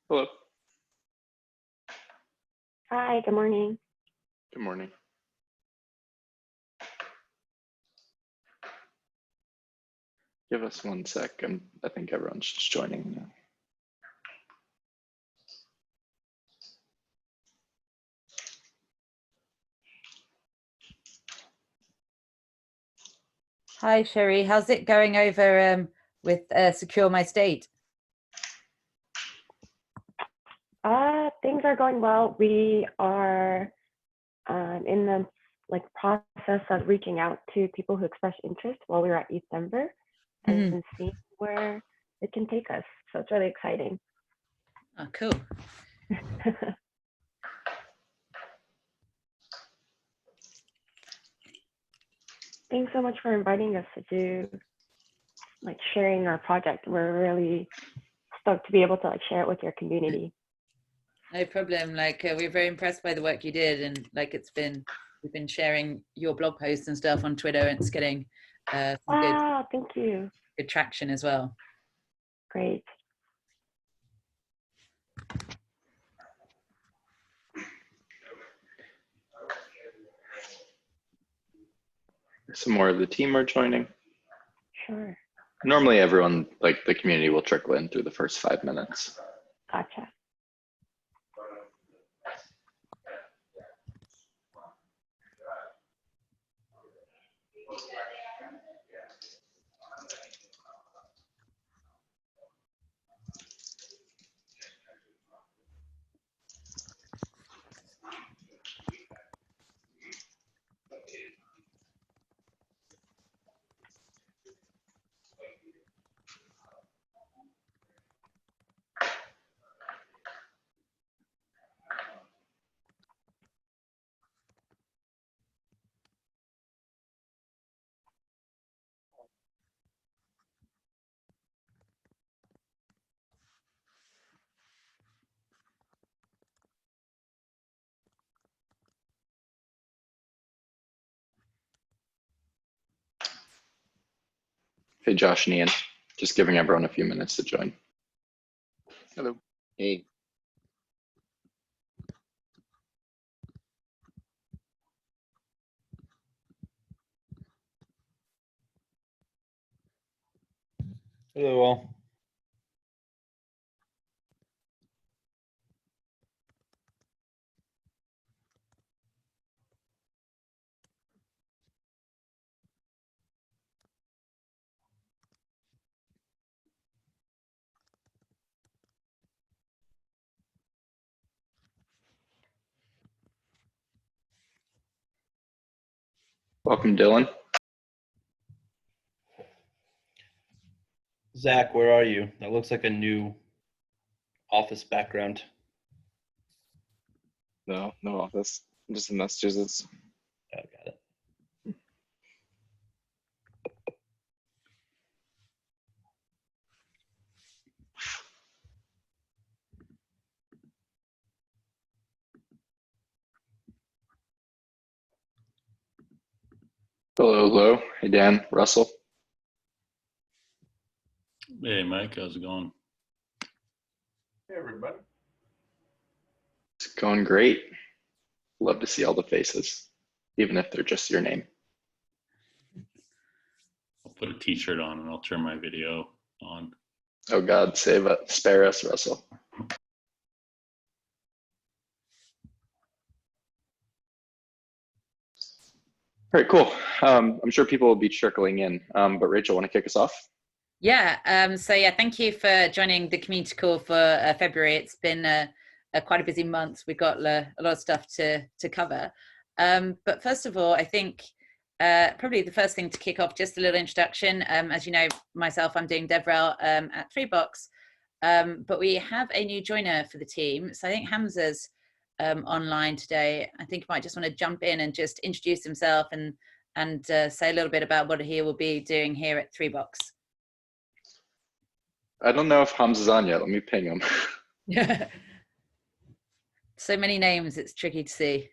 Hello. Hi, good morning. Good morning. Give us 1 sec. I think everyone's just joining now. Hi, Sherry. How's it going over with Secure My State? Things are going well. We are in the process of reaching out to people who expressed interest while we were at ETH Denver and seeing where it can take us. So it's really exciting. Oh, cool. Thanks so much for inviting us to do sharing our project. We're really stoked to be able to share it with your community. No problem. We're very impressed by the work you did, and we've been sharing your blog posts and stuff on Twitter, and it's getting some Thank you. Good traction as well. Great. Some more of the team are joining. Sure. Normally everyone, the community, will trickle in through the first 5 minutes. Gotcha. Hey, Josh and Ian, just giving everyone a few minutes to join. Hello. Hey. Hello all. Welcome, Dylan. Zach, where are you? That looks like a new office background. No office. I'm just in Massachusetts. Oh, got it. Hello. Hey, Dan, Russell. Hey, Mike, how's it going? Hey, everybody. It's going great. Love to see all the faces, even if they're just your name. I'll put a t-shirt on and I'll turn my video on. Oh God, spare us, Russell. All right, cool. I'm sure people will be trickling in, but Rachel, want to kick us off? Yeah. Thank you for joining the community call for February. It's been quite a busy month. We've got a lot of stuff to cover. But first of all, I think probably the first thing to kick off, just a little introduction. As you know, myself, I'm doing DevRel at 3box, but we have a new joiner for the team. So I think Hamza's online today. I think he might just want to jump in and just introduce himself and say a little bit about what he will be doing here at 3box. I don't know if Hamza's on yet. Let me ping him. Yeah. So many names, it's tricky to see.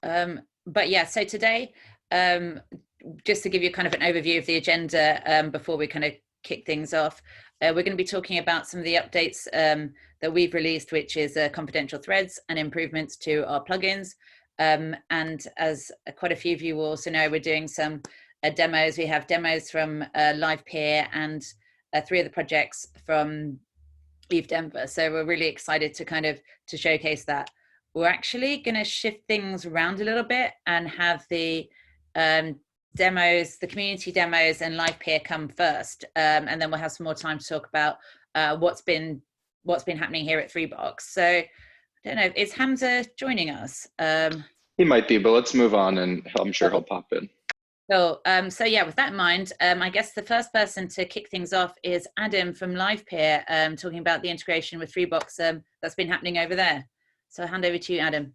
But yeah, so today just to give you kind of an overview of the agenda before we kind of kick things off, we're going to be talking about some of the updates that we've released, which is confidential threads and improvements to our plugins. And as quite a few of you will also know, we're doing some demos. We have demos from Livepeer and 3 of the projects from ETH Denver. So we're really excited to kind of to showcase that. We're actually going to shift things around a little bit and have the demos, the community demos and Livepeer come first. And then we'll have some more time to talk about what's been happening here at 3box. So I don't know, is Hamza joining us? He might be, but let's move on, and I'm sure he'll pop in. Cool. So yeah, with that in mind, I guess the first person to kick things off is Adam from Livepeer, talking about the integration with 3box that's been happening over there. So I'll hand over to you, Adam.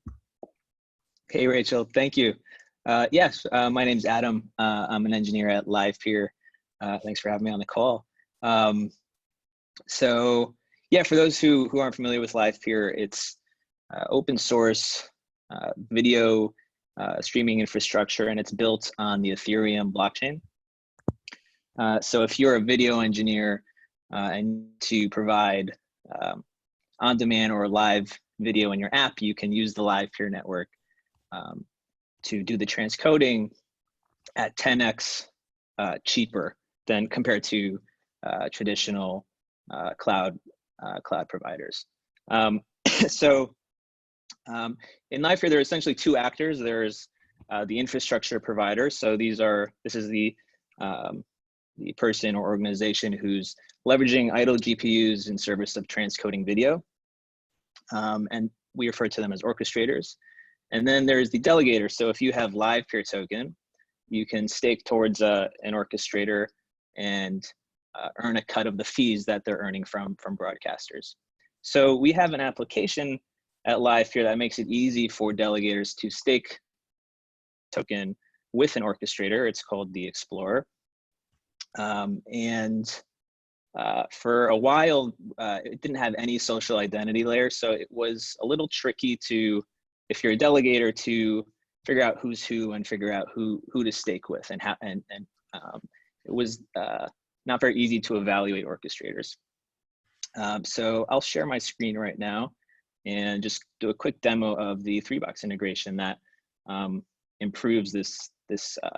Hey, Rachel, thank you. Yes, my name's Adam. I'm an engineer at Livepeer. Thanks for having me on the call. So yeah, for those who aren't familiar with Livepeer, it's open source video streaming infrastructure, and it's built on the Ethereum blockchain. So if you're a video engineer and to provide on-demand or live video in your app, you can use the Livepeer network to do the transcoding at 10x cheaper than compared to traditional cloud providers. In Livepeer, there are essentially 2 actors. There's the infrastructure provider. So this is the person or organization who's leveraging idle GPUs in service of transcoding video. And we refer to them as orchestrators. And then there's the delegator. So if you have Livepeer token, you can stake towards an orchestrator and earn a cut of the fees that they're earning from broadcasters. So we have an application at Livepeer that makes it easy for delegators to stake token with an orchestrator. It's called the Explorer. For a while, it didn't have any social identity layer. So it was a little tricky to, if you're a delegator, to figure out who's who and figure out who to stake with, and how, and it was not very easy to evaluate orchestrators. So I'll share my screen right now and just do a quick demo of the 3box integration that improves this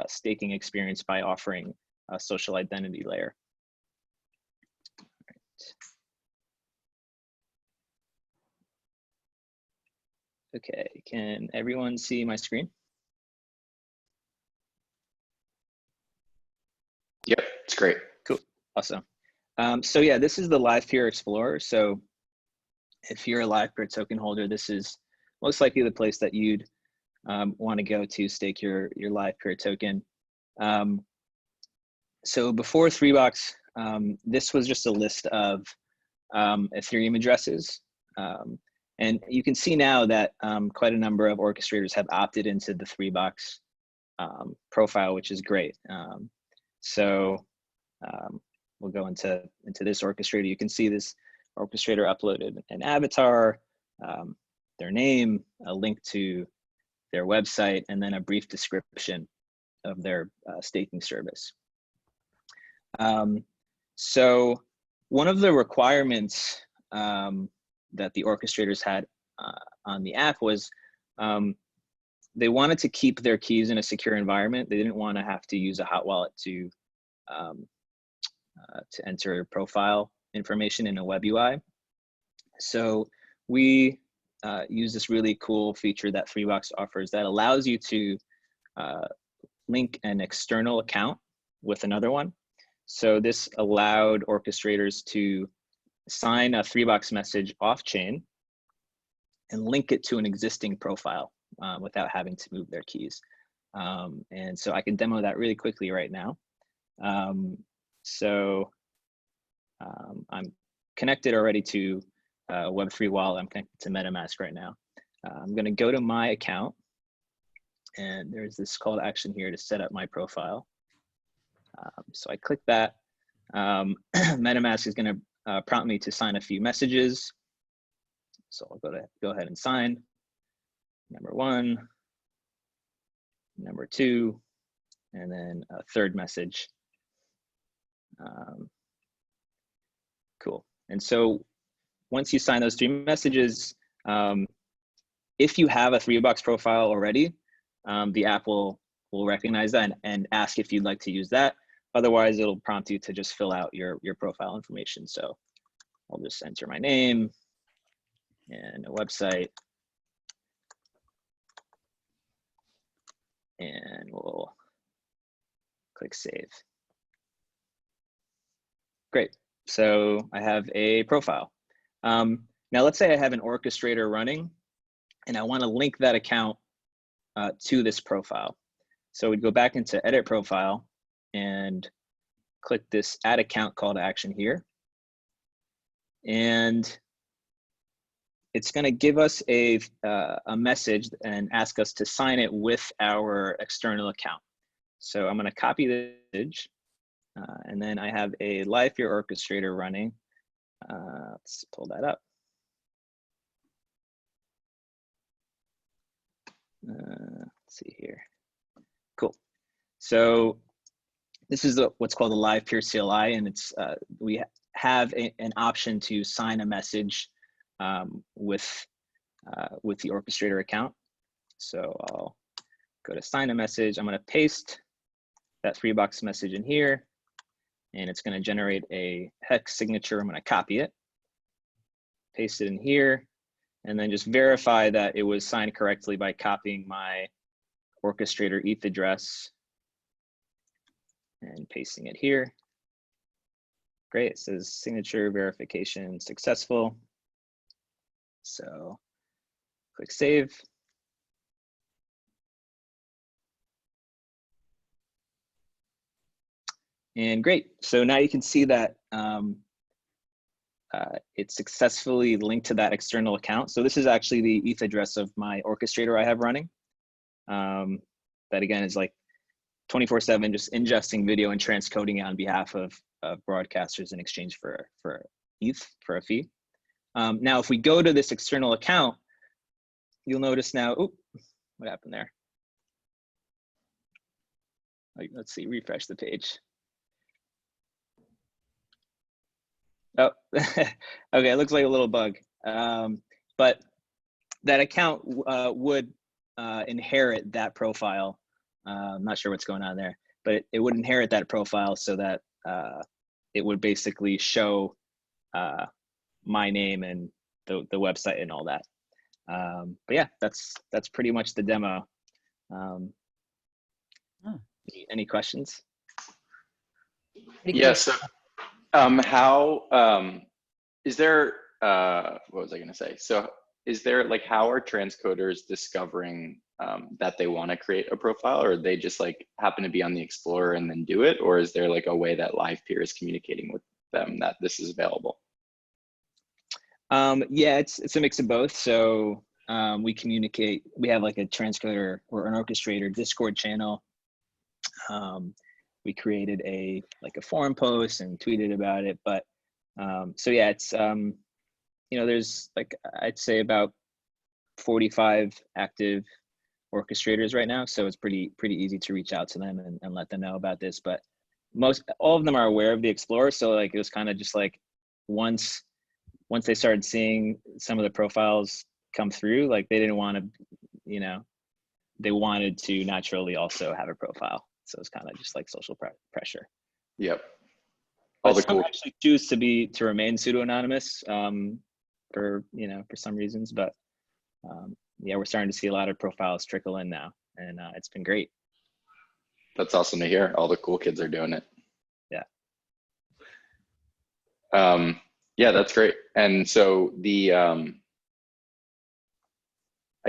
staking experience by offering a social identity layer. Okay, can everyone see my screen? Yep, it's great. Cool, awesome. So yeah, this is the Livepeer Explorer. So if you're a Livepeer token holder, this is most likely the place that you'd want to go to stake your Livepeer token. So before 3box, this was just a list of Ethereum addresses. And you can see now that quite a number of orchestrators have opted into the 3box profile, which is great. We'll go into this orchestrator. You can see this orchestrator uploaded an avatar, their name, a link to their website, and then a brief description of their staking service. So one of the requirements that the orchestrators had on the app was they wanted to keep their keys in a secure environment. They didn't want to have to use a hot wallet to enter profile information in a web UI. So we use this really cool feature that 3box offers that allows you to link an external account with another one. So this allowed orchestrators to sign a 3box message off-chain and link it to an existing profile without having to move their keys. And so I can demo that really quickly right now. I'm connected already to Web3 wallet. I'm connected to MetaMask right now. I'm going to go to my account, and there's this call to action here to set up my profile. So I click that. MetaMask is going to prompt me to sign a few messages. So I'll go ahead and sign. Number 1, number 2, and then a third message. Cool. And so once you sign those 3 messages, if you have a 3-box profile already, the app will recognize that and ask if you'd like to use that. Otherwise, it'll prompt you to just fill out your profile information. So I'll just enter my name and a website, and we'll click save. Great. So I have a profile. Now let's say I have an orchestrator running and I want to link that account to this profile. So we'd go back into edit profile and click this add account call to action here. And it's going to give us a message and ask us to sign it with our external account. So I'm going to copy the message, and then I have a Livepeer orchestrator running. Let's pull that up. Let's see here. Cool. So this is what's called the Livepeer CLI, and it's we have an option to sign a message with the orchestrator account. So I'll go to sign a message. I'm going to paste that 3-box message in here, and it's going to generate a hex signature. I'm going to copy it, paste it in here, and then just verify that it was signed correctly by copying my orchestrator ETH address and pasting it here. Great, it says signature verification successful. So click save. And great, so now you can see that it's successfully linked to that external account. So this is actually the ETH address of my orchestrator I have running. That again is like 24/7, just ingesting video and transcoding it on behalf of broadcasters in exchange for ETH, for a fee. Now, if we go to this external account, you'll notice now, oh, what happened there? Let's see, refresh the page. Oh, okay, it looks like a little bug. But that account would inherit that profile. I'm not sure what's going on there, but it would inherit that profile so that it would basically show my name and the website and all that. But yeah, that's pretty much the demo. Any questions? Yeah, so how is there what was I going to say? So is there, like, how are transcoders discovering that they want to create a profile, or they just like happen to be on the Explorer and then do it? Or is there like a way that Livepeer is communicating with them that this is available? Yeah, it's a mix of both. So we communicate, we have like a transcoder or an orchestrator Discord channel. We created a forum post and tweeted about it. But so yeah, it's you know, there's like, I'd say about 45 active orchestrators right now. So it's pretty easy to reach out to them and let them know about this. But all of them are aware of the Explorer. So like, it was kind of just like, once they started seeing some of the profiles come through, like they didn't want to, you know, they wanted to naturally also have a profile. So it's kind of just like social pressure. Yep. All the cool actually choose to remain pseudo-anonymous for some reasons, but yeah, we're starting to see a lot of profiles trickle in now, and it's been great. That's awesome to hear. All the cool kids are doing it. Yeah. Yeah, that's great. And so the I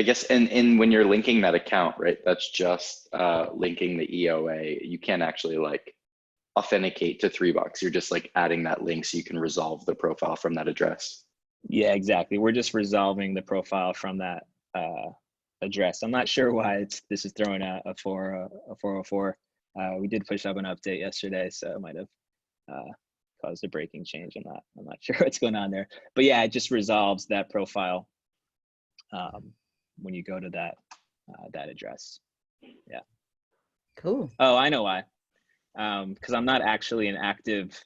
guess in when you're linking that account, right, that's just linking the EOA. You can't actually like authenticate to 3-box. You're just like adding that link so you can resolve the profile from that address. Yeah, exactly. We're just resolving the profile from that address. I'm not sure why this is throwing out a 404. We did push up an update yesterday, so it might have caused a breaking change. I'm not sure what's going on there, but yeah, it just resolves that profile when you go to that address. Yeah. Cool. Oh, I know why. Because I'm not actually an active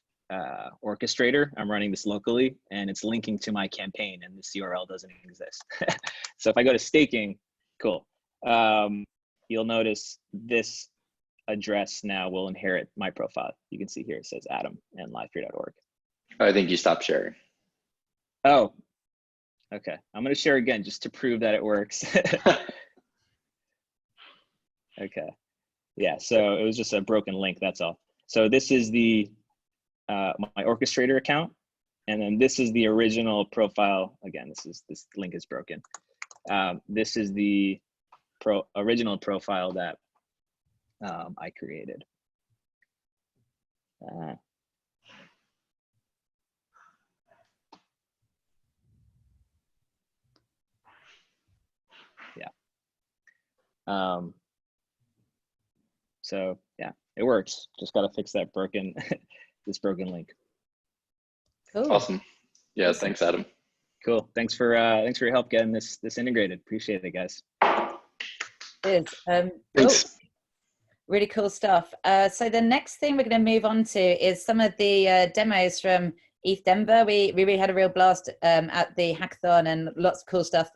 orchestrator. I'm running this locally, and it's linking to my campaign, and this URL doesn't exist. So if I go to staking, cool. You'll notice this address now will inherit my profile. You can see here it says Adam and livepeer.org. I think you stopped sharing. Oh, okay. I'm going to share again just to prove that it works. Okay. Yeah, so it was just a broken link, that's all. So this is the my orchestrator account, and then this is the original profile. Again, this link is broken. This is the original profile that I created. Yeah. So yeah, it works. Just got to fix that broken this broken link. Cool. Awesome. Yeah, Awesome. thanks, Adam. Cool. Thanks for your help getting this integrated. Appreciate it, guys. Good. Thanks. Cool. Really cool stuff. So the next thing we're going to move on to is some of the demos from ETH Denver. We really had a real blast at the hackathon, and lots of cool stuff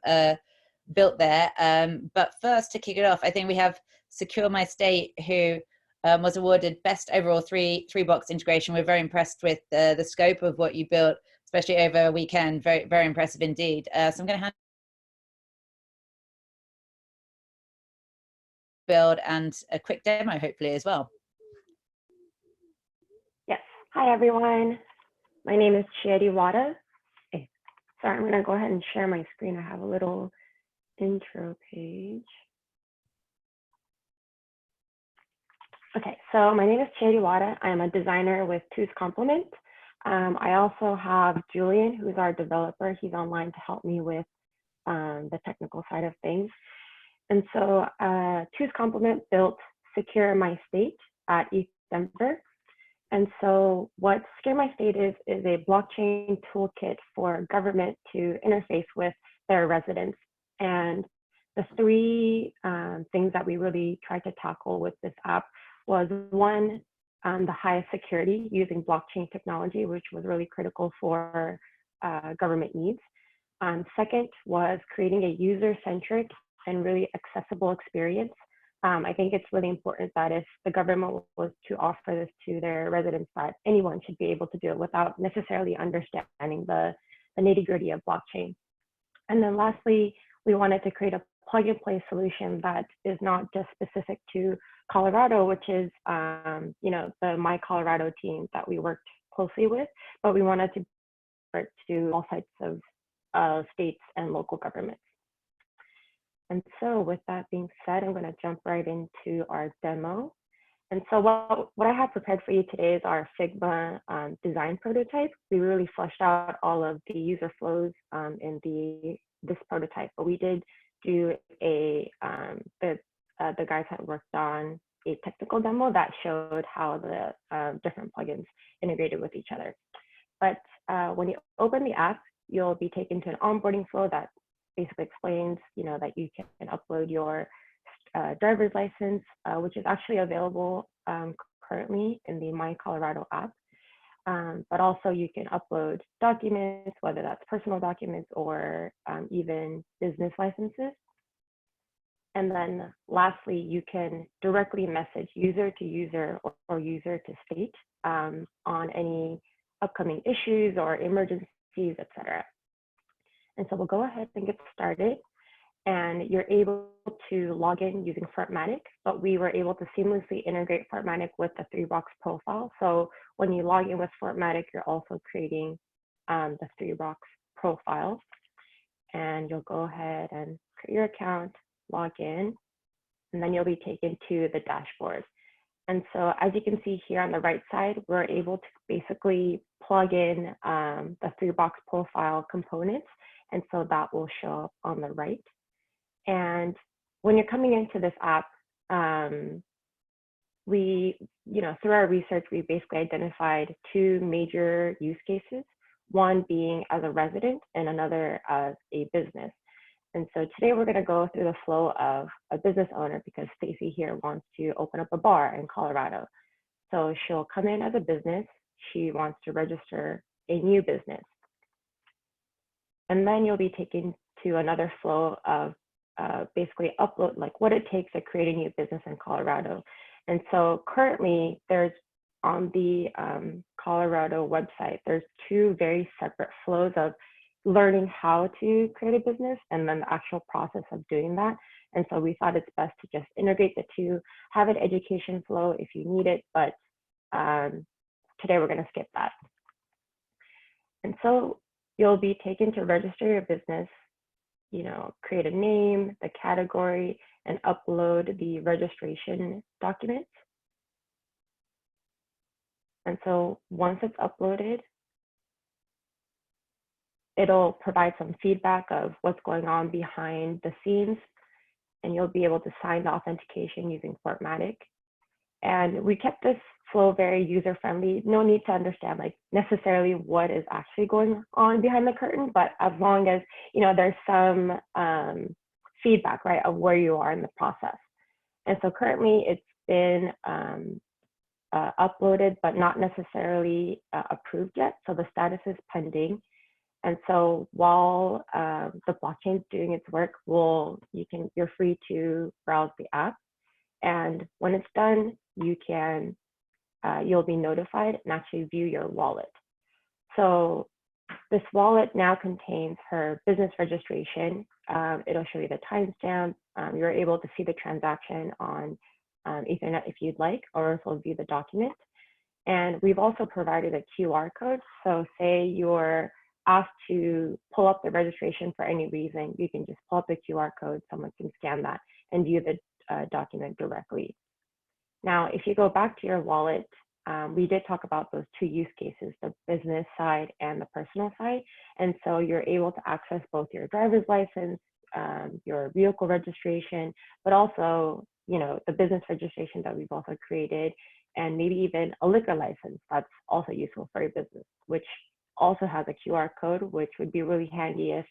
built there. But first, to kick it off, I think we have Secure My State, who was awarded best overall three box integration. We're very impressed with the scope of what you built, especially over a weekend. Very, very impressive indeed. So I'm going to hand build and a quick demo hopefully as well. Yes. Hi, everyone. My name is Chiedi Wada. Sorry, I'm going to go ahead and share my screen. I have a little intro page. Okay, so my name is Chiedi Wada. I am a designer with Two's Complement. I also have Julian, who's our developer. He's online to help me with the technical side of things. And so Two's Complement built Secure My State at ETH Denver. And so what Secure My State is a blockchain toolkit for government to interface with their residents. And the three things that we really tried to tackle with this app was one, the highest security using blockchain technology, which was really critical for government needs. Second was creating a user-centric and really accessible experience. I think it's really important that if the government was to offer this to their residents, that anyone should be able to do it without necessarily understanding the nitty-gritty of blockchain. And then lastly, we wanted to create a plug-and-play solution that is not just specific to Colorado, which is the My Colorado team that we worked closely with, but we wanted to bring it to all types of states and local governments. And so with that being said, I'm going to jump right into our demo. And so what I have prepared for you today is our Figma design prototype. We really fleshed out all of the user flows in this prototype, but we did do the guys had worked on a technical demo that showed how the different plugins integrated with each other. But when you open the app, you'll be taken to an onboarding flow that basically explains, that you can upload your driver's license, which is actually available currently in the My Colorado app. But also you can upload documents, whether that's personal documents or even business licenses. And then lastly, you can directly message user to user or user to state on any upcoming issues or emergencies, etc. And so we'll go ahead and get started. And you're able to log in using Fortmatic, but we were able to seamlessly integrate Fortmatic with the 3-box profile. So when you log in with Fortmatic, you're also creating the 3-box profile. And you'll go ahead and create your account, log in, and then you'll be taken to the dashboard. And so as you can see here on the right side, we're able to basically plug in the 3-box profile components. And so that will show up on the right. And when you're coming into this app, we, through our research, we basically identified 2 major use cases, one being as a resident and another as a business. And so today we're going to go through the flow of a business owner, because Stacy here wants to open up a bar in Colorado. So she'll come in as a business. She wants to register a new business. And then you'll be taken to another flow of basically upload, like what it takes to create a new business in Colorado. And so currently there's on the Colorado website, there's two very separate flows of learning how to create a business and then the actual process of doing that. And so we thought it's best to just integrate the two, have an education flow if you need it, but today we're going to skip that. And so you'll be taken to register your business, you know, create a name, the category, and upload the registration documents. And so once it's uploaded, it'll provide some feedback of what's going on behind the scenes, and you'll be able to sign the authentication using Fortmatic. And we kept this flow very user-friendly. No need to understand like necessarily what is actually going on behind the curtain, but as long as, you know, there's some feedback, right, of where you are in the process. And so currently it's been uploaded, but not necessarily approved yet. So the status is pending. And so while the blockchain is doing its work, you're free to browse the app. And when it's done, you'll be notified and actually view your wallet. So this wallet now contains her business registration. It'll show you the timestamp. You're able to see the transaction on Ethernet if you'd like, or also view the document. And we've also provided a QR code. So say you're asked to pull up the registration for any reason, you can just pull up the QR code, someone can scan that and view the document directly. Now, if you go back to your wallet, we did talk about those two use cases, the business side and the personal side. And so you're able to access both your driver's license, your vehicle registration, but also, you know, the business registration that we've also created, and maybe even a liquor license that's also useful for your business, which also has a QR code, which would be really handy if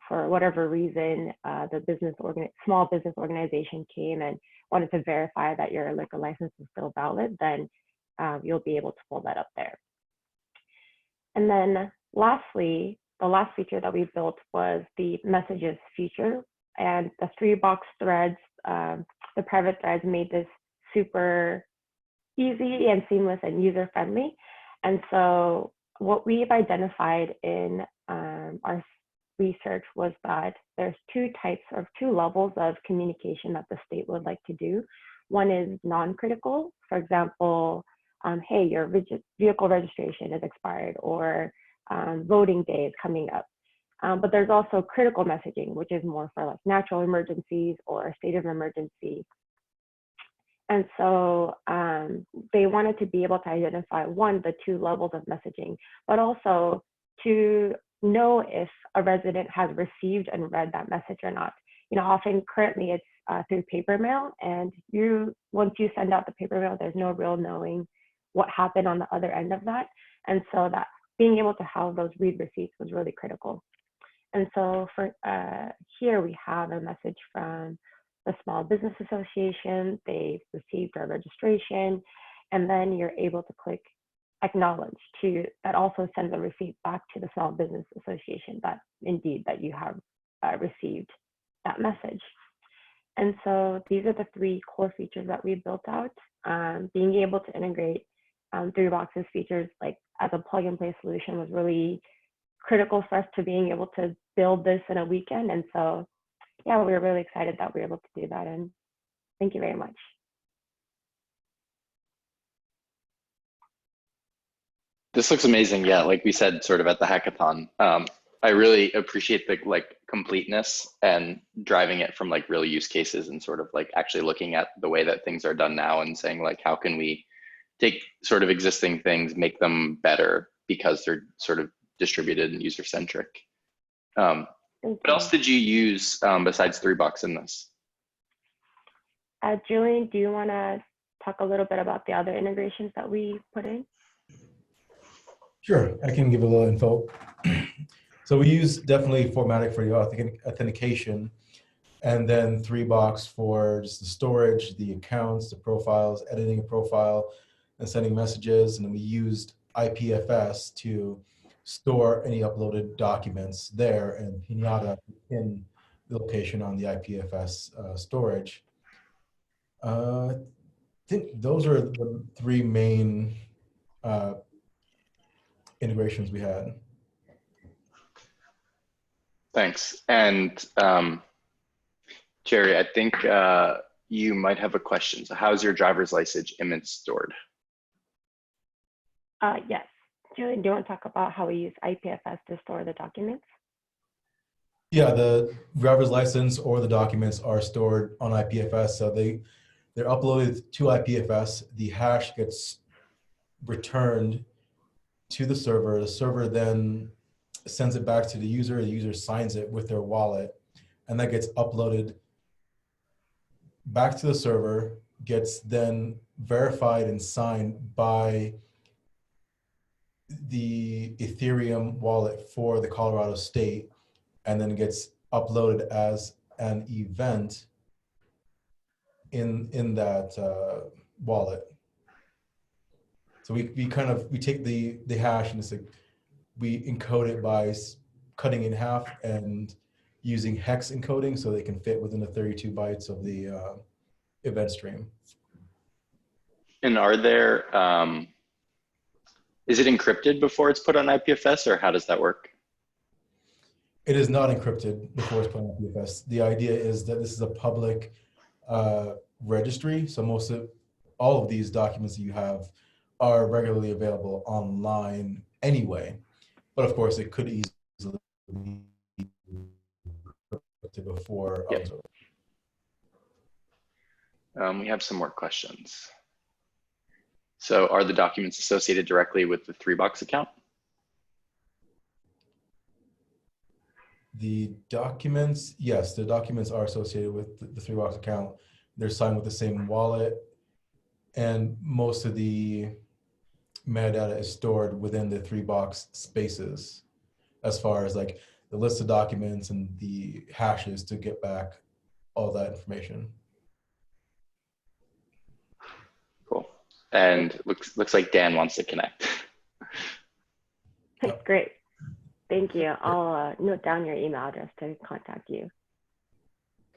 for whatever reason, the small business organization came and wanted to verify that your liquor license is still valid, then you'll be able to pull that up there. And then lastly, the last feature that we built was the messages feature, and the 3-box threads, the private threads made this super easy and seamless and user-friendly. And so what we've identified in our research was that there's two levels of communication that the state would like to do. One is non-critical. For example, hey, your vehicle registration is expired, or voting day is coming up. But there's also critical messaging, which is more for like natural emergencies or a state of emergency. And so they wanted to be able to identify, one, the two levels of messaging, but also to know if a resident has received and read that message or not. You know, often currently it's through paper mail, and once you send out the paper mail, there's no real knowing what happened on the other end of that. And so that being able to have those read receipts was really critical. And so for here we have a message from the Small Business Association. They've received our registration, and then you're able to click acknowledge that also sends a receipt back to the Small Business Association that indeed that you have received that message. And so these are the 3 core features that we built out. Being able to integrate 3box's features like as a plug and play solution was really critical for us to being able to build this in a weekend. And so yeah, we were really excited that we were able to do that. And thank you very much. This looks amazing. Yeah, like we said, sort of at the hackathon. I really appreciate the like completeness and driving it from like real use cases and sort of like actually looking at the way that things are done now and saying like, how can we take sort of existing things, make them better because they're sort of distributed and user-centric. What else did you use besides 3box in this? Julian, do you want to talk a little bit about the other integrations that we put in? Sure, I can give a little info. So we use definitely Formatic for the authentication, and then 3box for just the storage, the accounts, the profiles, editing a profile, and sending messages. And then we used IPFS to store any uploaded documents there, and Pinata in the location on the IPFS storage. I think those are the three main integrations we had. Thanks. And Jerry, I think you might have a question. So how's your driver's license image stored? Yes. Julie, do you want to talk about how we use IPFS to store the documents? Yeah, the driver's license or the documents are stored on IPFS. So they're uploaded to IPFS. The hash gets returned to the server. The server then sends it back to the user signs it with their wallet, and that gets uploaded back to the server, gets then verified and signed by the Ethereum wallet for the Colorado state, and then gets uploaded as an event in that wallet. So we take the hash and it's like, we encode it by cutting it in half and using hex encoding so they can fit within the 32 bytes of the event stream. And are there, is it encrypted before it's put on IPFS, or how does that work? It is not encrypted before it's put on IPFS. The idea is that this is a public registry, so all of these documents that you have are regularly available online anyway. But of course, it could easily be encrypted before. Yep. We have some more questions. So are the documents associated directly with the 3box account? The documents, yes, the documents are associated with the 3box account. They're signed with the same wallet, and most of the metadata is stored within the 3box spaces, as far as like the list of documents and the hashes to get back all that information. Cool. And looks like Dan wants to connect. That's great. Thank you. I'll note down your email address to contact you.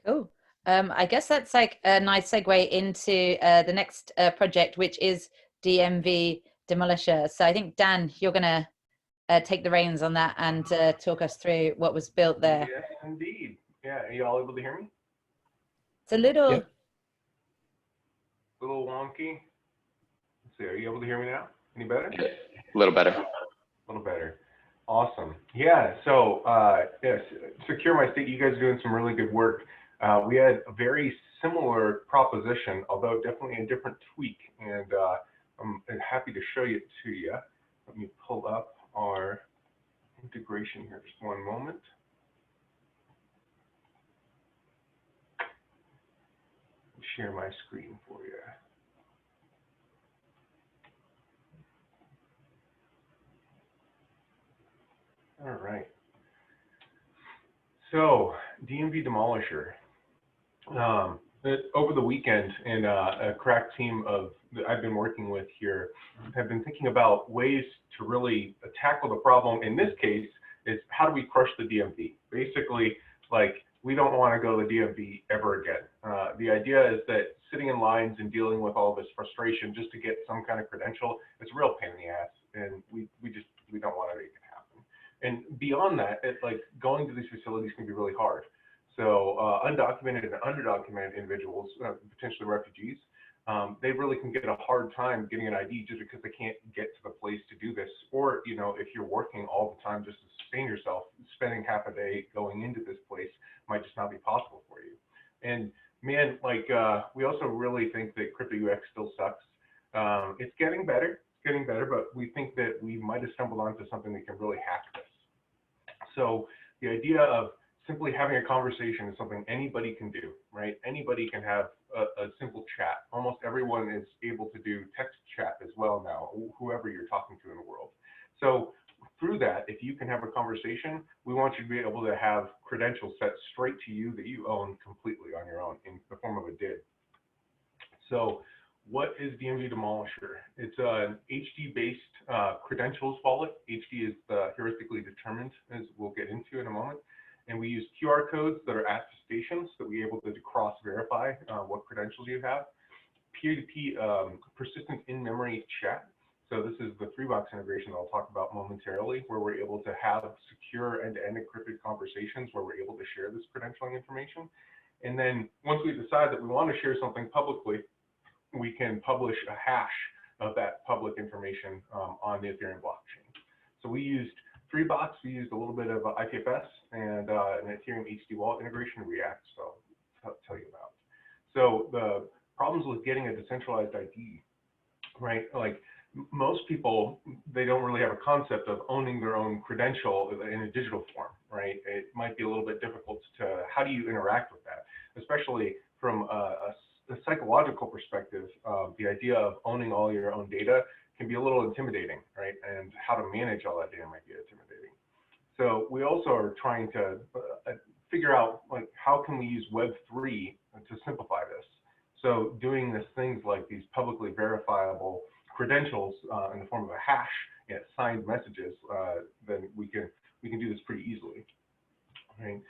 Cool. I guess that's like a nice segue into the next project, which is DMV Demolisher. So I think, Dan, you're going to take the reins on that and talk us through what was built there. Yes, indeed. Yeah, are you all able to hear me? It's a little... Yep. A little wonky. Let's see, are you able to hear me now? Any better? A little better. A little better. Awesome. Yeah, so yes, Secure My State, you guys are doing some really good work. We had a very similar proposition, although definitely a different tweak, and I'm happy to show it to you. Let me pull up our integration here, just one moment. Share my screen for you. All right. So DMV Demolisher. Over the weekend, and a crack team that I've been working with here have been thinking about ways to really tackle the problem. In this case, is how do we crush the DMV? Basically, like, we don't want to go to the DMV ever again. The idea is that sitting in lines and dealing with all this frustration just to get some kind of credential, it's a real pain in the ass, and we don't want to make it happen. And beyond that, it's like going to these facilities can be really hard. So undocumented and underdocumented individuals, potentially refugees, they really can get a hard time getting an ID just because they can't get to the place to do this. Or, you know, if you're working all the time just to sustain yourself, spending half a day going into this place might just not be possible for you. And man, like we also really think that crypto UX still sucks. It's getting better, but we think that we might have stumbled onto something that can really hack this. So the idea of simply having a conversation is something anybody can do, right? Anybody can have a simple chat. Almost everyone is able to do text chat as well now, whoever you're talking to in the world. So through that, if you can have a conversation, we want you to be able to have credentials set straight to you that you own completely on your own in the form of a DID. So what is DMV Demolisher? It's an HD-based credentials wallet. HD is heuristically determined, as we'll get into in a moment. And we use QR codes that are attestations that we're able to cross-verify what credentials you have. Peer-to-peer persistent in-memory chat. So this is the 3-box integration that I'll talk about momentarily, where we're able to have secure end-to-end encrypted conversations where we're able to share this credentialing information. And then once we decide that we want to share something publicly, we can publish a hash of that public information on the Ethereum blockchain. So we used 3-box, we used a little bit of IPFS and an Ethereum HD wallet integration React, so I'll tell you about. So the problems with getting a decentralized ID, right? Like most people, they don't really have a concept of owning their own credential in a digital form, right? It might be a little bit difficult to, how do you interact with that? Especially from a psychological perspective, the idea of owning all your own data can be a little intimidating, right? And how to manage all that data might be intimidating. So we also are trying to figure out, like, how can we use Web3 to simplify this? So doing these things like these publicly verifiable credentials in the form of a hash and signed messages, then we can do this pretty easily, right?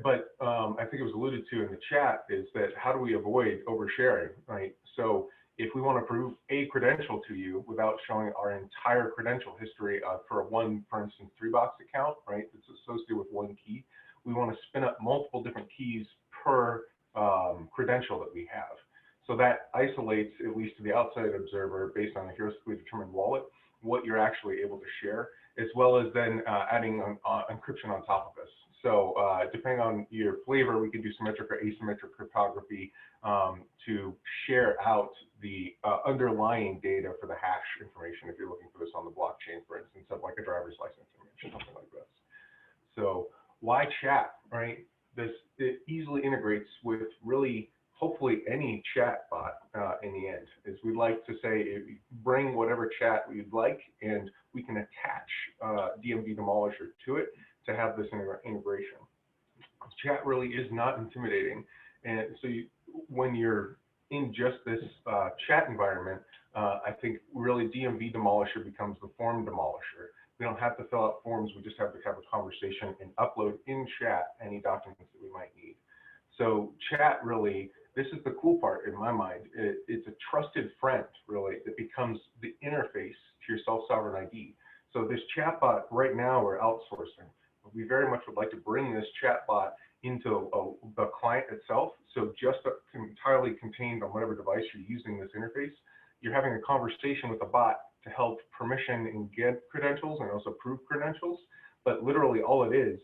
But I think it was alluded to in the chat is that how do we avoid oversharing, right? So if we want to prove a credential to you without showing our entire credential history for one, for instance, 3-box account, right, that's associated with one key, we want to spin up multiple different keys per credential that we have. So that isolates, at least to the outside observer, based on a heuristically determined wallet, what you're actually able to share, as well as then adding encryption on top of this. So depending on your flavor, we can do symmetric or asymmetric cryptography to share out the underlying data for the hash information if you're looking for this on the blockchain, for instance, of like a driver's license information, something like this. So why chat, right? It easily integrates with really, hopefully, any chat bot in the end. Is we'd like to say, bring whatever chat we'd like, and we can attach DMV Demolisher to it to have this integration. Chat really is not intimidating. And so when you're in just this chat environment, I think really DMV Demolisher becomes the form demolisher. We don't have to fill out forms, we just have to have a conversation and upload in chat any documents that we might need. So chat really, this is the cool part in my mind, it's a trusted friend really that becomes the interface to your self-sovereign ID. So this chatbot right now we're outsourcing. We very much would like to bring this chatbot into the client itself. So just entirely contained on whatever device you're using this interface, you're having a conversation with a bot to help permission and get credentials and also prove credentials. But literally all it is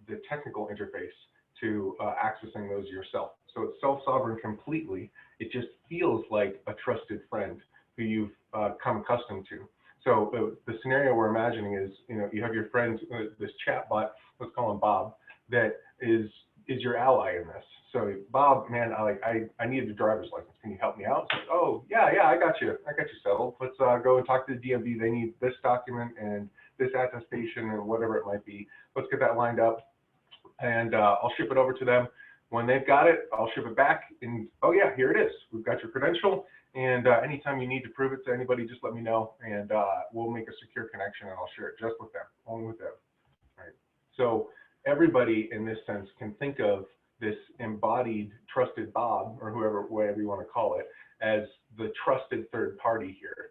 the technical interface to accessing those yourself. So it's self-sovereign completely. It just feels like a trusted friend who you've come accustomed to. So the scenario we're imagining is, you have your friend, this chat bot, let's call him Bob, that is your ally in this. So Bob, man, I needed a driver's license. Can you help me out? So, oh yeah, I got you settled. Let's go and talk to the DMV. They need this document and this attestation and whatever it might be. Let's get that lined up, and I'll ship it over to them. When they've got it, I'll ship it back, and oh yeah, here it is. We've got your credential. And anytime you need to prove it to anybody, just let me know, and we'll make a secure connection, and I'll share it just with them, only with them. Right. So everybody, in this sense, can think of this embodied trusted Bob, or whatever you want to call it, as the trusted third party here.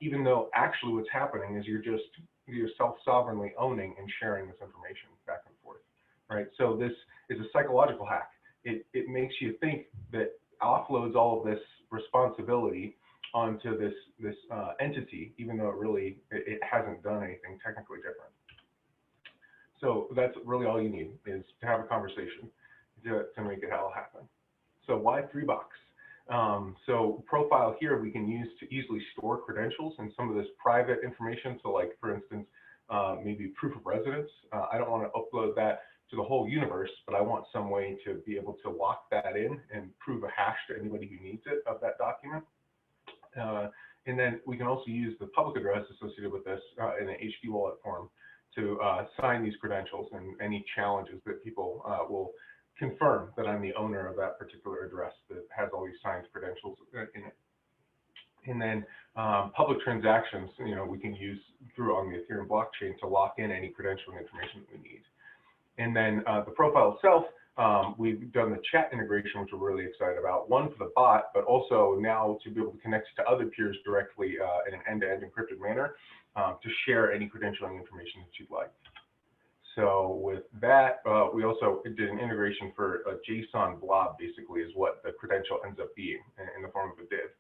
Even though actually what's happening is you're self-sovereignly owning and sharing this information back and forth. Right. So this is a psychological hack. It makes you think that offloads all of this responsibility onto this entity, even though it hasn't done anything technically different. So that's really all you need, is to have a conversation to make it all happen. So why 3-box? So profile here we can use to easily store credentials and some of this private information. So like, for instance, maybe proof of residence. I don't want to upload that to the whole universe, but I want some way to be able to lock that in and prove a hash to anybody who needs it of that document. And then we can also use the public address associated with this in an HD wallet form to sign these credentials and any challenges that people will confirm that I'm the owner of that particular address that has all these signed credentials in it. And then public transactions, we can use through on the Ethereum blockchain to lock in any credentialing information that we need. And then the profile itself, we've done the chat integration, which we're really excited about. One for the bot, but also now to be able to connect to other peers directly in an end-to-end encrypted manner to share any credentialing information that you'd like. So with that, we also did an integration for a JSON blob, basically, is what the credential ends up being in the form of a div.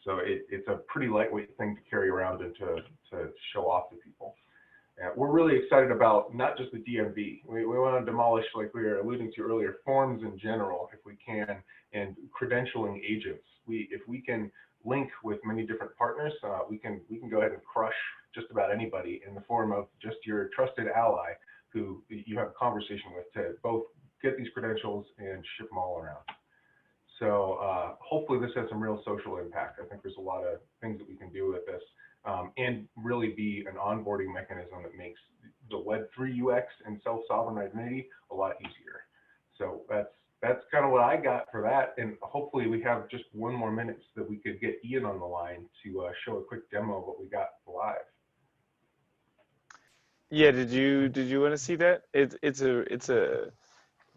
So it's a pretty lightweight thing to carry around and to show off to people. We're really excited about not just the DMV. We want to demolish, like we were alluding to earlier, forms in general, if we can, and credentialing agents. If we can link with many different partners, we can go ahead and crush just about anybody in the form of just your trusted ally who you have a conversation with to both get these credentials and ship them all around. So hopefully this has some real social impact. I think there's a lot of things that we can do with this. And really be an onboarding mechanism that makes the Web3 UX and self-sovereign identity a lot easier. So that's kind of what I got for that. And hopefully we have just one more minute so that we could get Ian on the line to show a quick demo of what we got live. Yeah, did you want to see that? It's a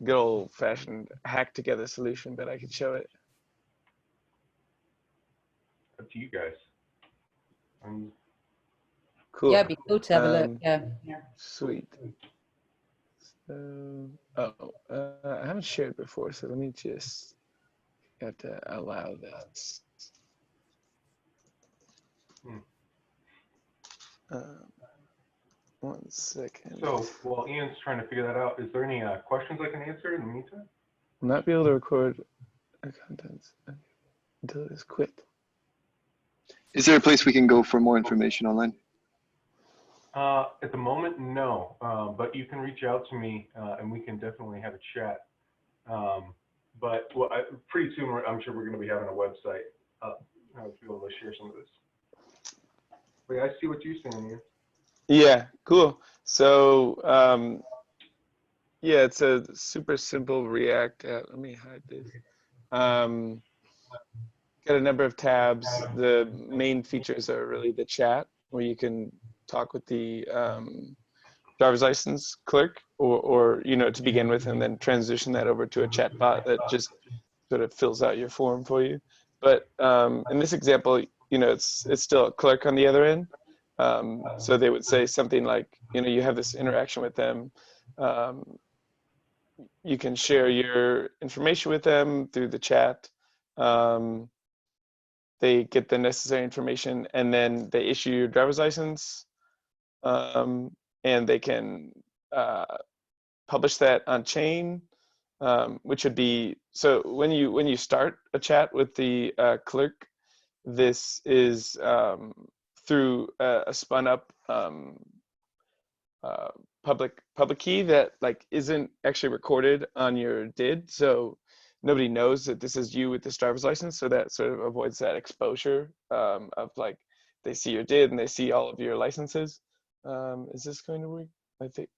good old fashioned hack together solution, but I could show it. Up to you guys. Cool. Yeah, it'd be cool to have a look. Yeah. Sweet. So, I haven't shared before, so let me just have to allow this. One second. So while Ian's trying to figure that out, is there any questions I can answer in the meantime? Will not be able to record our contents until it is quit. Is there a place we can go for more information online? At the moment, no, but you can reach out to me and we can definitely have a chat. But pretty soon, I'm sure we're going to be having a website up. I'll be able to share some of this. Wait, I see what you're saying here. Yeah, cool. So, yeah, it's a super simple React app. Let me hide this. Got a number of tabs. The main features are really the chat, where you can talk with the driver's license clerk, or to begin with, and then transition that over to a chat bot that just sort of fills out your form for you. But in this example, it's still a clerk on the other end. So they would say something like, you have this interaction with them. You can share your information with them through the chat. They get the necessary information, and then they issue your driver's license, and they can publish that on chain, which would be, so when you start a chat with the clerk, this is through a spun up public key that isn't actually recorded on your DID, so nobody knows that this is you with this driver's license, so that sort of avoids that exposure of they see your DID and they see all of your licenses. Is this going to work? I think.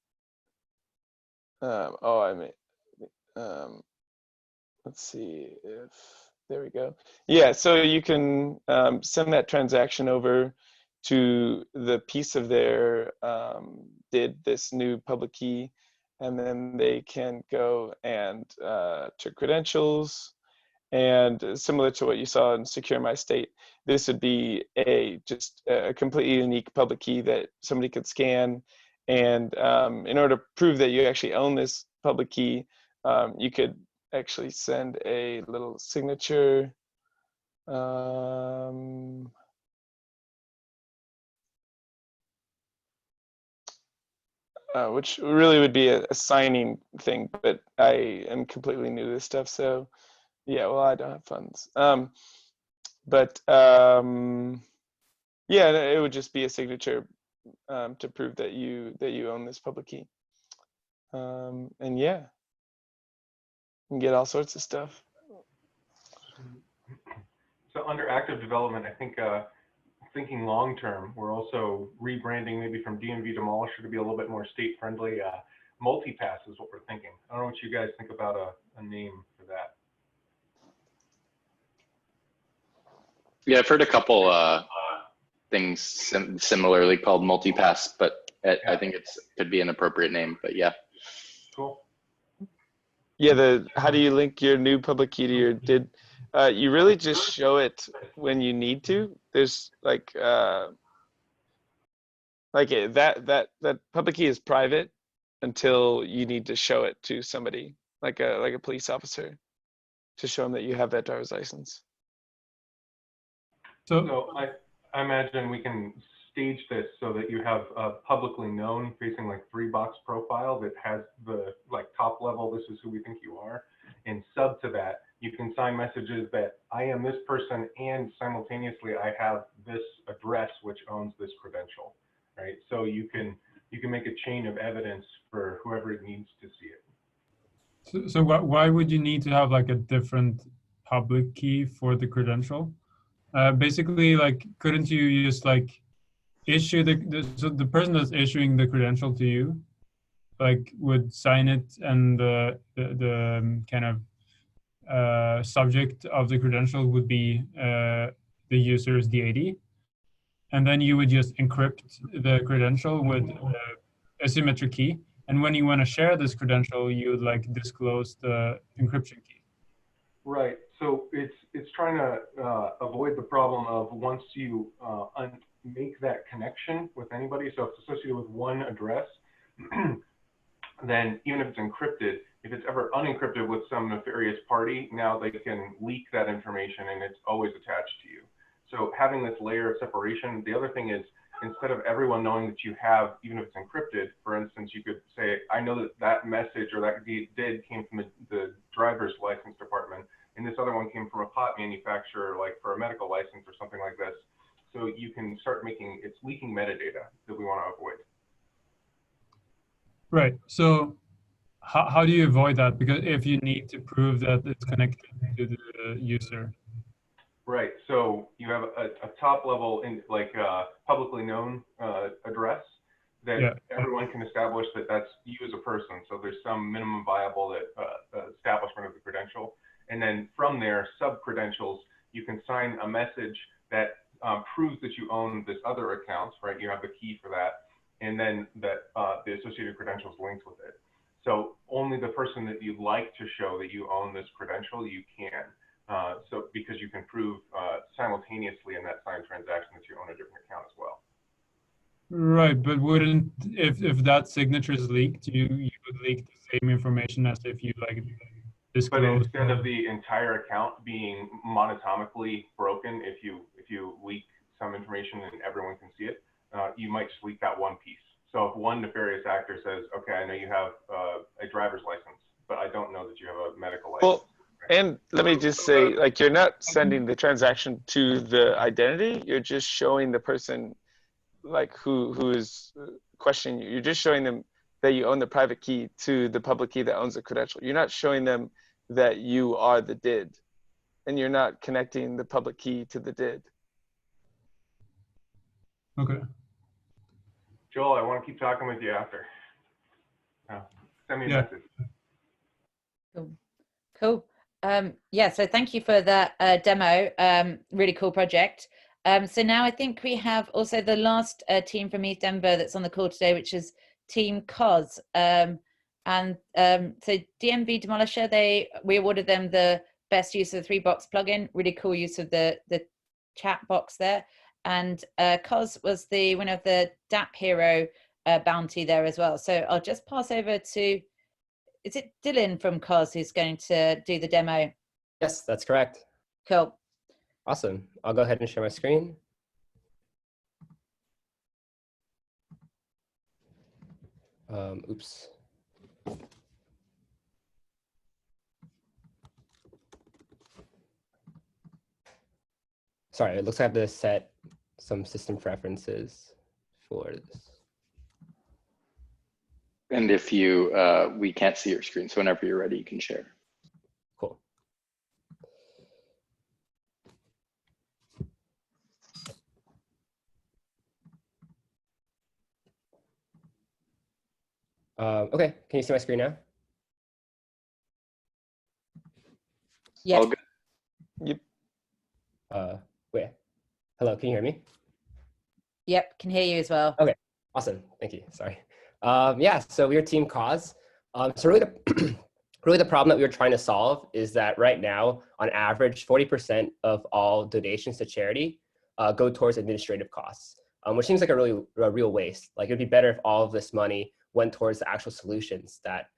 Let's see if, there we go. Yeah, so you can send that transaction over to the piece of their DID, this new public key, and then they can go and to credentials, and similar to what you saw in Secure My State, this would be just a completely unique public key that somebody could scan, and in order to prove that you actually own this public key, you could actually send a little signature. Which really would be a signing thing, but I am completely new to this stuff, so yeah, well, I don't have funds. Yeah, it would just be a signature to prove that you own this public key. And yeah, you can get all sorts of stuff. So under active development, I think thinking long-term, we're also rebranding maybe from DMV Demolisher to be a little bit more state-friendly. Multipass is what we're thinking. I don't know what you guys think about a name for that. Yeah, I've heard a couple things similarly called multipass, but I think it could be an appropriate name. But yeah. Cool. Yeah, how do you link your new public key to your DID? You really just show it when you need to. There's like that public key is private until you need to show it to somebody, like a police officer, to show them that you have that driver's license. So I imagine we can stage this so that you have a publicly known facing like 3-box profile that has the like top level, this is who we think you are, and sub to that you can sign messages that I am this person and simultaneously I have this address which owns this credential, right? So you can make a chain of evidence for whoever needs to see it. So why would you need to have like a different public key for the credential? Basically, like, couldn't you just like issue so the person that's issuing the credential to you, like, would sign it, and the kind of subject of the credential would be the user's DID, and then you would just encrypt the credential with a symmetric key, and when you want to share this credential, you would like disclose the encryption key. Right. So it's trying to avoid the problem of once you make that connection with anybody. So if it's associated with one address, then even if it's encrypted, if it's ever unencrypted with some nefarious party, now they can leak that information and it's always attached to you. So having this layer of separation, the other thing is, instead of everyone knowing that you have, even if it's encrypted, for instance, you could say, I know that that message or that DID came from the driver's license department, and this other one came from a pot manufacturer, like for a medical license or something like this. So you can start making, it's leaking metadata that we want to avoid. Right. So how do you avoid that? Because if you need to prove that it's connected to the user. Right. So you have a top level in like publicly known address that everyone can establish that that's you as a person. So there's some minimum viable establishment of the credential. And then from there, sub-credentials, you can sign a message that proves that you own this other account, right? You have the key for that. And then that the associated credentials linked with it. So only the person that you'd like to show that you own this credential, you can. So because you can prove simultaneously in that signed transaction that you own a different account as well. Right, but wouldn't, if that signature is leaked, you would leak the same information as if you like disclose. But instead of the entire account being monotomically broken, if you leak some information and everyone can see it, you might just leak that one piece. So if one nefarious actor says, okay, I know you have a driver's license, but I don't know that you have a medical license. Well, and let me just say, like, you're not sending the transaction to the identity. You're just showing the person, like, who is questioning you. You're just showing them that you own the private key to the public key that owns the credential. You're not showing them that you are the DID, and you're not connecting the public key to the DID. Okay. Joel, I want to keep talking with you after. Send me a message. Cool. Yeah, so thank you for that demo. Really cool project. So now I think we have also the last team from ETH Denver that's on the call today, which is Team COS. So DMV Demolisher, we awarded them the best use of the 3-box plugin. Really cool use of the chat box there. And COS was the winner of the DAP Hero bounty there as well. So I'll just pass over to, is it Dylan from COS who's going to do the demo? Yes, that's correct. Cool. Awesome. I'll go ahead and share my screen. Oops. Sorry, it looks like I have to set some system preferences for this. And if you, we can't see your screen, so whenever you're ready, you can share. Cool. Okay, can you see my screen now? Yes. All good. Yep. Wait, hello, can you hear me? Yep, can hear you as well. Okay, awesome, thank you, sorry. Yeah, so we are Team Cause. So really really the problem that we were trying to solve is that right now, on average, 40% of all donations to charity go towards administrative costs, which seems like a real waste. Like it'd be better if all of this money went towards the actual solutions that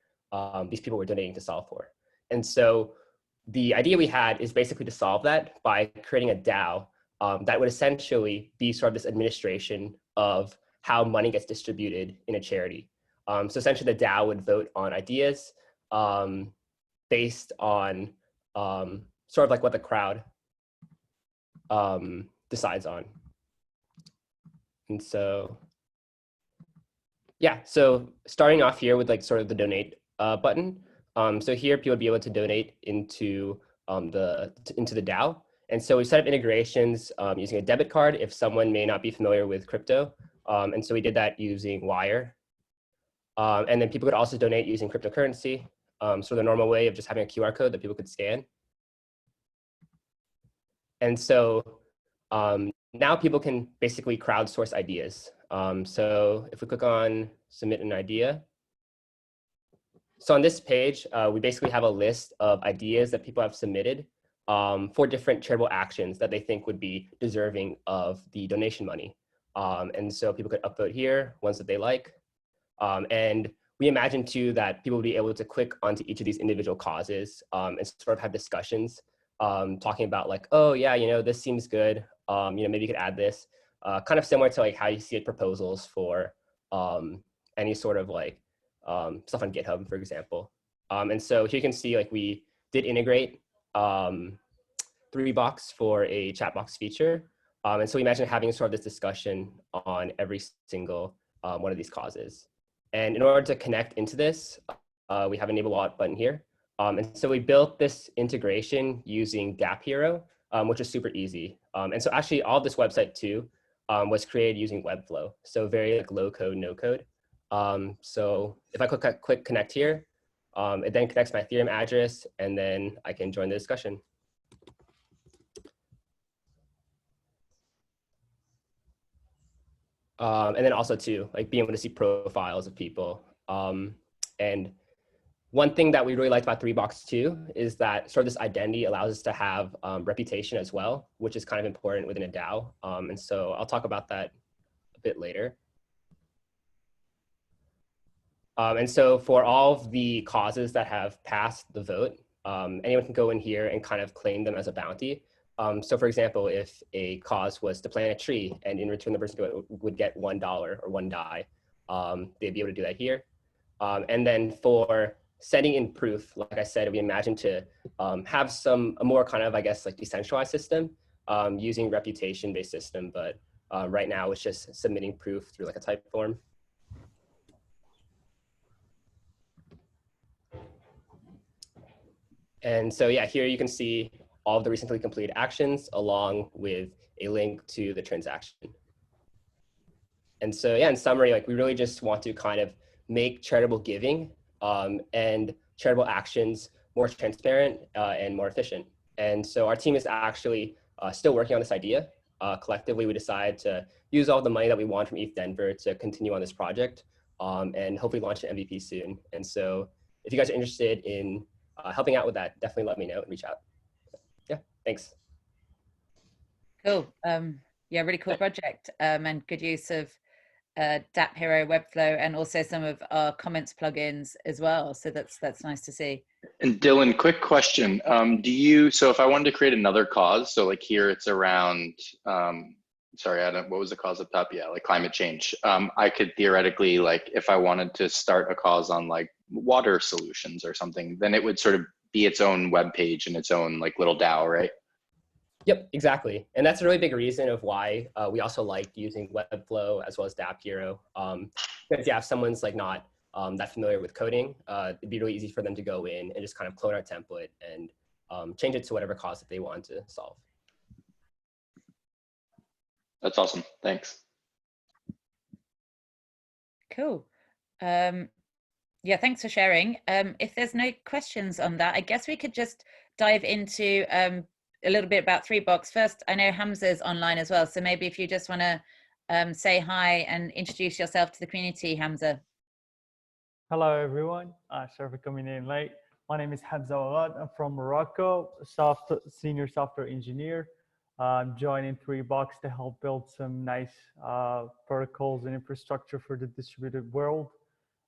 these people were donating to solve for. And so the idea we had is basically to solve that by creating a DAO that would essentially be sort of this administration of how money gets distributed in a charity. So essentially the DAO would vote on ideas based on sort of like what the crowd decides on. And so, yeah, so starting off here with like sort of the donate button. So here people would be able to donate into the DAO. And so we set up integrations using a debit card if someone may not be familiar with crypto. And so we did that using Wire. And then people could also donate using cryptocurrency. So the normal way of just having a QR code that people could scan. And so now people can basically crowdsource ideas. So if we click on submit an idea. So on this page, we basically have a list of ideas that people have submitted for different charitable actions that they think would be deserving of the donation money. And so people could upvote here, ones that they like. And we imagine too that people will be able to click onto each of these individual causes and sort of have discussions talking about like, oh yeah, you know, this seems good. You know, maybe you could add this. Kind of similar to like how you see like, proposals for any sort of like stuff on GitHub, for example. And so here you can see like we did integrate 3box for a chat box feature. And so we imagine having sort of this discussion on every single one of these causes. And in order to connect into this, we have an enable wallet button here. And so we built this integration using DApp Hero, which is super easy. And so actually all this website too was created using Webflow. So very like low code, no code. So if I click connect here, it then connects my Ethereum address and then I can join the discussion. And then also too, like being able to see profiles of people. And one thing that we really liked about 3box too is that sort of this identity allows us to have reputation as well, which is kind of important within a DAO. And so I'll talk about that a bit later. And so for all of the causes that have passed the vote, anyone can go in here and kind of claim them as a bounty. So for example, if a cause was to plant a tree and in return the person would get $1 or one DAI, they'd be able to do that here. And then for setting in proof, like I said, we imagine to have a more kind of, I guess, like decentralized system using reputation-based system. But right now it's just submitting proof through like a type form. And so yeah, here you can see all of the recently completed actions along with a link to the transaction. And so yeah, in summary, like we really just want to kind of make charitable giving and charitable actions more transparent and more efficient. And so our team is actually still working on this idea. Collectively, we decided to use all the money that we want from ETH Denver to continue on this project and hopefully launch an MVP soon. And so if you guys are interested in helping out with that, definitely let me know and reach out. Yeah, thanks. Cool. Yeah, really cool project and good use of DApp Hero, Webflow, and also some of our comments plugins as well. So that's nice to see. And Dylan, quick question. So if I wanted to create another cause, so like here it's around, sorry, what was the cause up top? Yeah, like climate change. I could theoretically, like if I wanted to start a cause on like water solutions or something, then it would sort of be its own web page and its own like little DAO, right? Yep, exactly. And that's a really big reason of why we also like using Webflow as well as DApp Hero. Because yeah, if someone's like not that familiar with coding, it'd be really easy for them to go in and just kind of clone our template and change it to whatever cause that they want to solve. That's awesome. Thanks. Cool. Yeah, thanks for sharing. If there's no questions on that, I guess we could just dive into a little bit about 3box. First, I know Hamza's online as well, so maybe if you just want to say hi and introduce yourself to the community, Hamza. Hello, everyone. Sorry for coming in late. My name is Hamza Awad. I'm from Morocco, senior software engineer. I'm joining 3box to help build some nice protocols and infrastructure for the distributed world.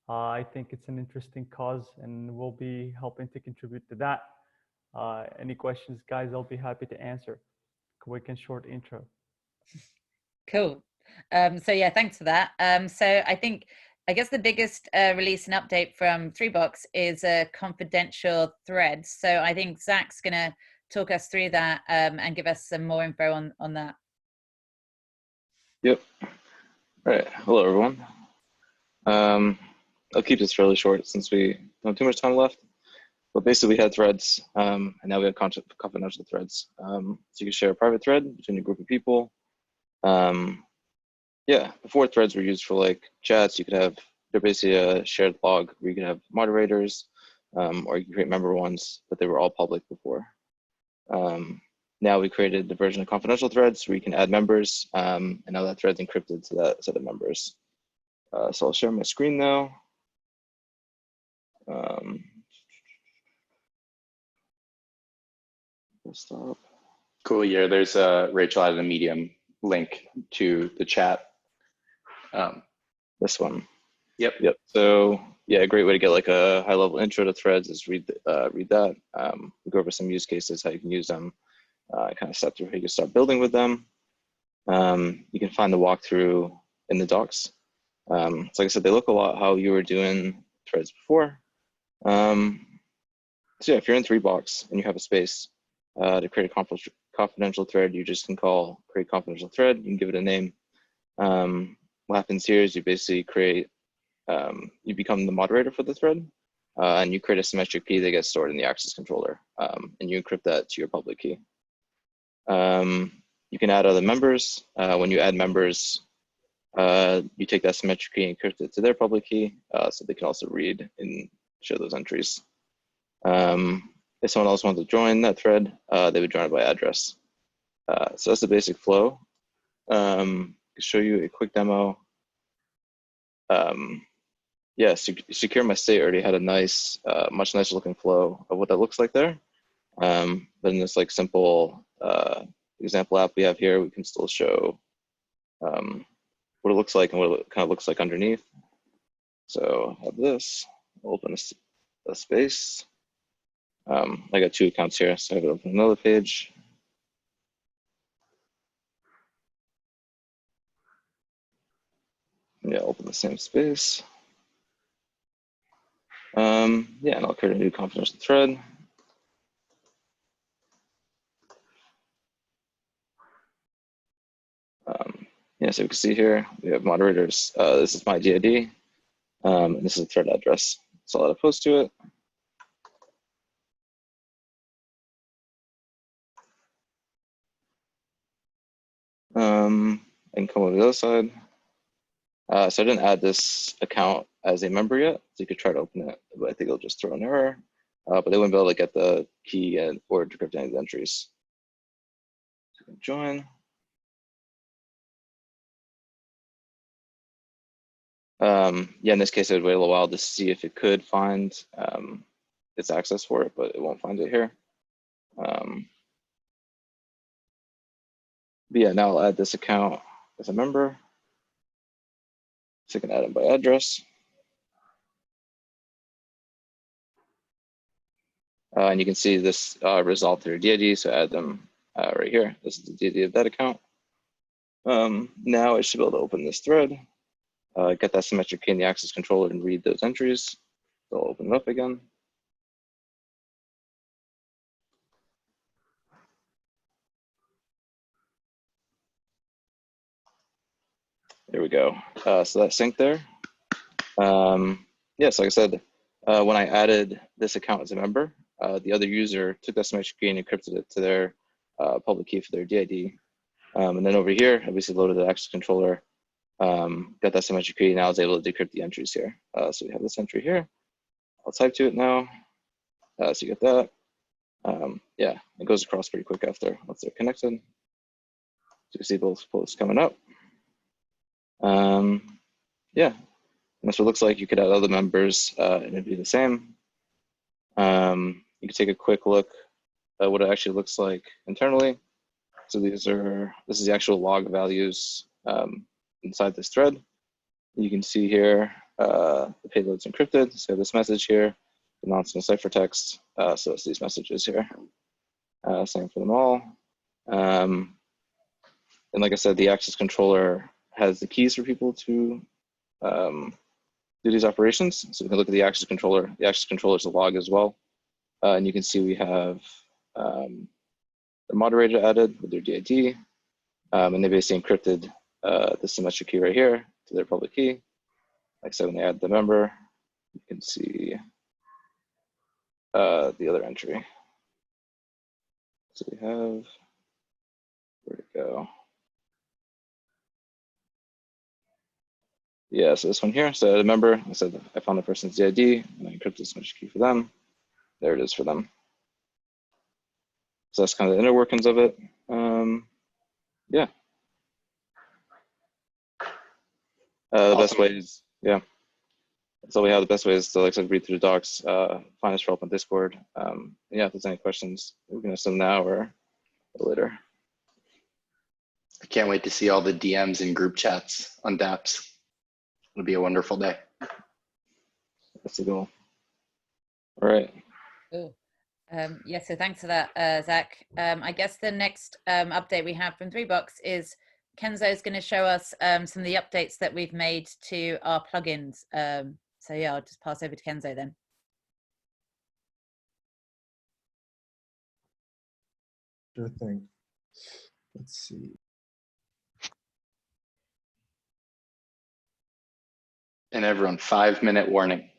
I think it's an interesting cause and we'll be helping to contribute to that. Any questions, guys, I'll be happy to answer. Quick and short intro. Cool. So yeah, thanks for that. So I guess the biggest release and update from 3box is a confidential thread. So I think Zach's going to talk us through that and give us some more info on that. Yep. All right. Hello, everyone. I'll keep this fairly short since we don't have too much time left. But basically, we had threads, and now we have confidential threads. So you can share a private thread between a group of people. Yeah, before threads were used for like chats, they're basically a shared log where you can have moderators, or you can create member ones, but they were all public before. Now we created the version of confidential threads where you can add members, and now that thread's encrypted to that set of members. So I'll share my screen now. Stop. Cool. Yeah, there's Rachel added a Medium link to the chat. This one. Yep. So yeah, a great way to get like a high-level intro to threads is read that. We go over some use cases, how you can use them, kind of step through how you can start building with them. You can find the walkthrough in the docs. So like I said, they look a lot how you were doing threads before. So yeah, if you're in 3box and you have a space to create a confidential thread, you just can call create confidential thread. You can give it a name. What happens here is you basically create, you become the moderator for the thread, and you create a symmetric key that gets stored in the access controller, and you encrypt that to your public key. You can add other members. When you add members, you take that symmetric key and encrypt it to their public key, so they can also read and show those entries. If someone else wants to join that thread, they would join it by address. So that's the basic flow. To show you a quick demo. Yeah, Secure My State already had a nice, much nicer looking flow of what that looks like there. But in this like simple example app we have here, we can still show what it looks like and what it kind of looks like underneath. So I have this, I'll open a space. I got 2 accounts here, so I have it open another page. Yeah, open the same space. Yeah, and I'll create a new confidential thread. Yeah, so you can see here, we have moderators. This is my DID, and this is a thread address. So I'll add a post to it. And come over to the other side. So I didn't add this account as a member yet, so you could try to open it, but I think it'll just throw an error. But they wouldn't be able to get the key or decrypt any of the entries. So you can join. Yeah, in this case, I would wait a little while to see if it could find its access for it, but it won't find it here. But yeah, now I'll add this account as a member. So I can add it by address. And you can see this resolved through DID, so add them right here. This is the DID of that account. Now I should be able to open this thread, get that symmetric key in the access controller and read those entries. So I'll open it up again. There we go. So that's synced there. Yes, like I said, when I added this account as a member, the other user took that symmetric key and encrypted it to their public key for their DID. And then over here, obviously loaded the access controller, got that symmetric key, now I was able to decrypt the entries here. So we have this entry here, I'll type to it now. So you get that. Yeah, it goes across pretty quick after once they're connected. So you see both posts coming up. Yeah, and that's what it looks like. You could add other members and it'd be the same. You can take a quick look at what it actually looks like internally. So this is the actual log values inside this thread. You can see here the payload's encrypted. So this message here, the nonsense ciphertext. So it's these messages here. Same for them all. And like I said, the access controller has the keys for people to do these operations. So we can look at the access controller. The access controller is a log as well. And you can see we have the moderator added with their DID. And they basically encrypted the symmetric key right here to their public key. Like I said, when they add the member, you can see the other entry. So we have, where'd it go? Yeah, so this one here, so remember, I said I found the person's DID and I encrypted this much key for them. There it is for them. So that's kind of the inner workings of it. Yeah. The best way is, yeah. So we have the best way is to, like I said, read through the docs, find us for help on Discord. Yeah, if there's any questions, we can ask them now or later. I can't wait to see all the DMs and group chats on dApps. It'll be a wonderful day. That's the goal. All right. Cool. Yeah, so thanks for that, Zach. I guess the next update we have from 3box is Kenzo is going to show us some of the updates that we've made to our plugins. So yeah, I'll just pass over to Kenzo then. Sure thing. Let's see. And everyone, 5-minute warning.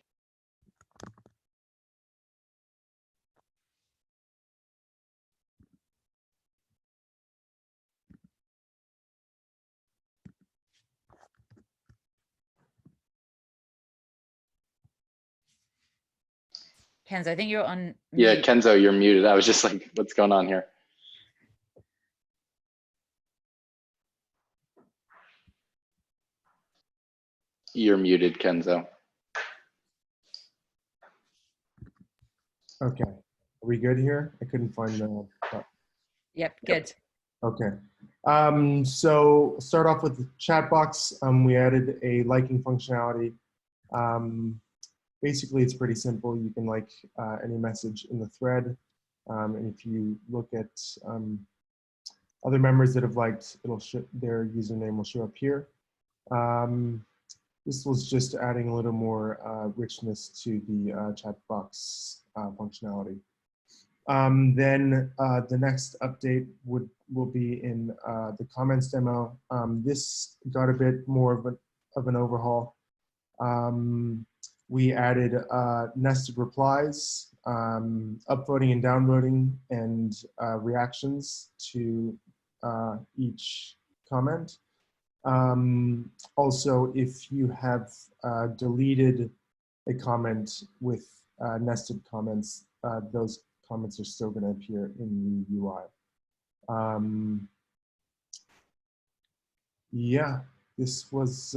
Kenzo, I think you're on Yeah, mute. Kenzo, you're muted. I was just like, what's going on here? You're muted, Kenzo. Okay. Are we good here? I couldn't find the. Yep, good. Okay. So start off with the chat box. We added a liking functionality. Basically, it's pretty simple. You can like any message in the thread. And if you look at other members that have liked, their username will show up here. This was just adding a little more richness to the chat box functionality. Then the next update will be in the comments demo. This got a bit more of an overhaul. We added nested replies, upvoting and downvoting, and reactions to each comment. Also, if you have deleted a comment with nested comments, those comments are still going to appear in the UI. Yeah, this was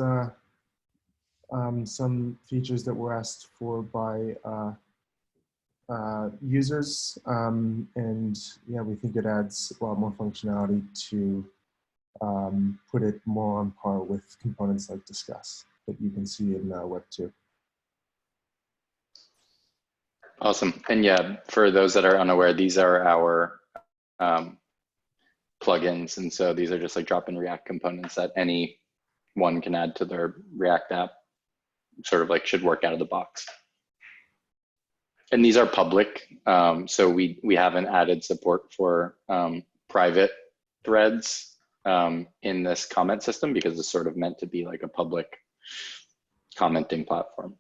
some features that were asked for by users, and yeah, we think it adds a lot more functionality to put it more on par with components like Discuss that you can see in Web 2. Awesome. And yeah, for those that are unaware, these are our plugins. And so these are just like drop-in React components that any one can add to their React app, sort of like should work out of the box. And these are public. So we haven't added support for private threads in this comment system because it's sort of meant to be like a public commenting platform.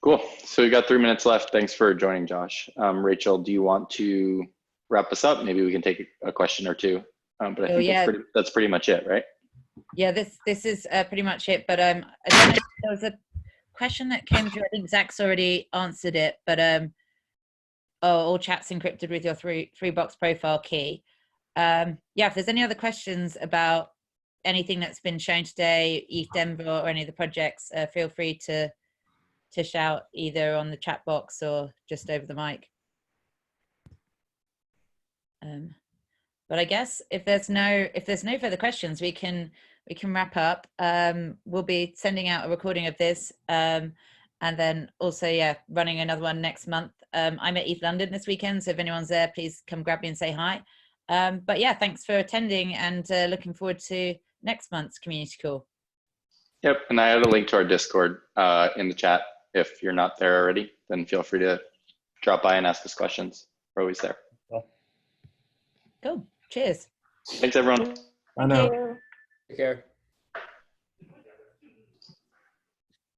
Cool. So we got 3 minutes left. Thanks for joining, Josh. Rachel, do you want to wrap us up? Maybe we can take a question or two. But I think that's pretty much it, right? Yeah, this is pretty much it. But I don't know, there was a question that came through. I think Zach's already answered it. But oh, all chats encrypted with your three box profile key. Yeah, if there's any other questions about anything that's been shown today, ETH Denver or any of the projects, feel free to shout either on the chat box or just over the mic. But I guess if there's no further questions, we can wrap up. We'll be sending out a recording of this, and then also, yeah, running another one next month. I'm at ETH London this weekend, so if anyone's there, please come grab me and say hi. But yeah, thanks for attending, and looking forward to next month's community call. Yep, and I added a link to our Discord in the chat. If you're not there already, then feel free to drop by and ask us questions. We're always there. Cool. Cheers. Thanks, everyone. Bye now. Take care.